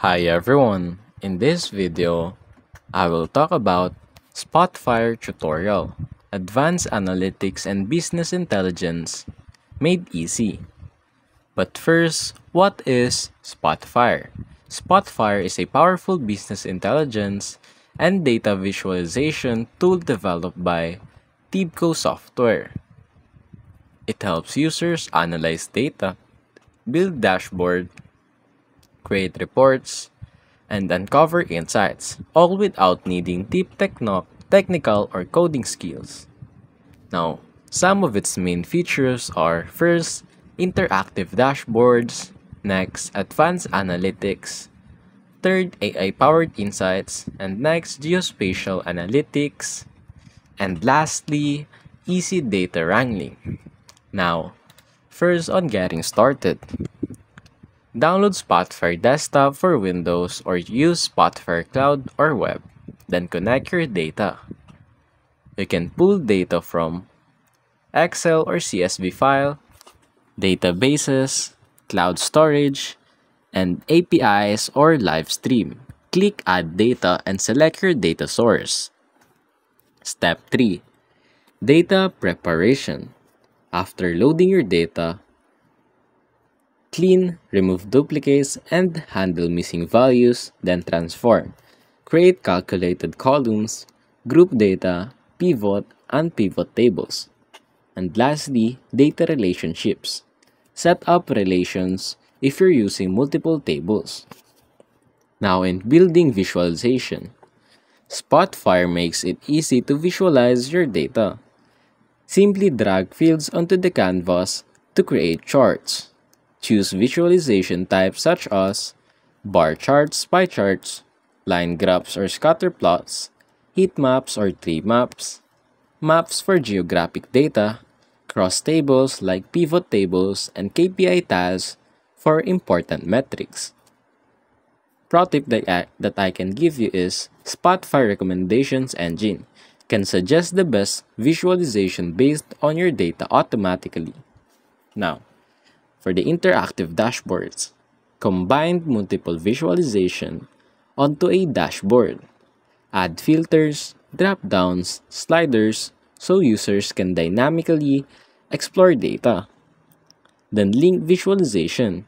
Hi everyone! In this video, I will talk about Spotfire tutorial, Advanced Analytics and Business Intelligence made easy. But first, what is Spotfire? Spotfire is a powerful business intelligence and data visualization tool developed by Tibco Software. It helps users analyze data, build dashboards, create reports, and uncover insights, all without needing deep technical or coding skills. Now, some of its main features are first, interactive dashboards, next, advanced analytics, third, AI-powered insights, and next, geospatial analytics, and lastly, easy data wrangling. Now, first on getting started. Download Spotfire Desktop for Windows or use Spotfire Cloud or Web. Then connect your data. You can pull data from Excel or CSV file, databases, cloud storage, and APIs or live stream. Click Add Data and select your data source. Step 3. Data Preparation. After loading your data, clean, remove duplicates, and handle missing values, then transform. Create calculated columns, group data, pivot, and pivot tables. And lastly, data relationships. Set up relations if you're using multiple tables. Now in building visualization, Spotfire makes it easy to visualize your data. Simply drag fields onto the canvas to create charts. Choose visualization types such as bar charts, pie charts, line graphs or scatter plots, heat maps or tree maps, maps for geographic data, cross tables like pivot tables, and KPI tiles for important metrics. Pro tip that I can give you is Spotfire Recommendations Engine can suggest the best visualization based on your data automatically. Now, for the interactive dashboards, combine multiple visualization onto a dashboard. Add filters, drop-downs, sliders so users can dynamically explore data. Then link visualization.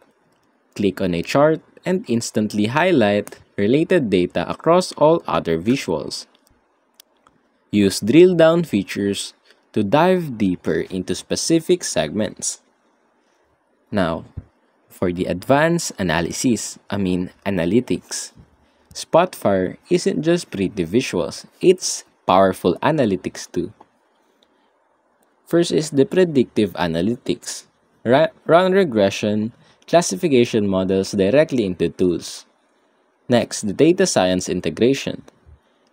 Click on a chart and instantly highlight related data across all other visuals. Use drill-down features to dive deeper into specific segments. Now, for the advanced analytics. Spotfire isn't just pretty visuals, it's powerful analytics too. First is the predictive analytics. Run regression, classification models directly into tools. Next, the data science integration.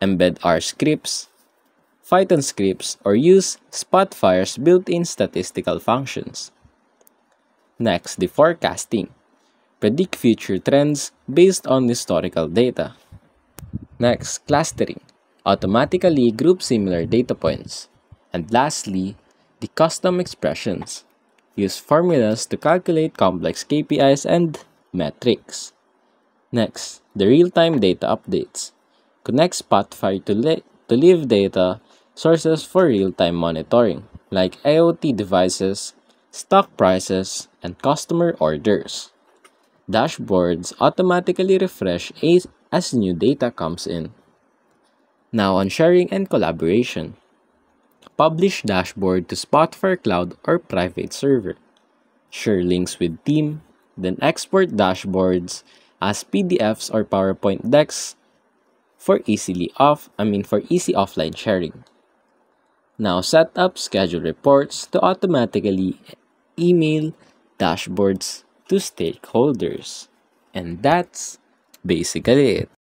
Embed R scripts, Python scripts, or use Spotfire's built-in statistical functions. Next, the forecasting. Predict future trends based on historical data. Next, clustering. Automatically group similar data points. And lastly, the custom expressions. Use formulas to calculate complex KPIs and metrics. Next, the real-time data updates. Connect Spotfire to live data sources for real-time monitoring, like IoT devices, stock prices, and customer orders. Dashboards automatically refresh as new data comes in. Now on sharing and collaboration. Publish dashboard to Spotfire Cloud or private server. Share links with team, then export dashboards as PDFs or PowerPoint decks for easy offline sharing. Now set up schedule reports to automatically email dashboards to stakeholders. And that's basically it.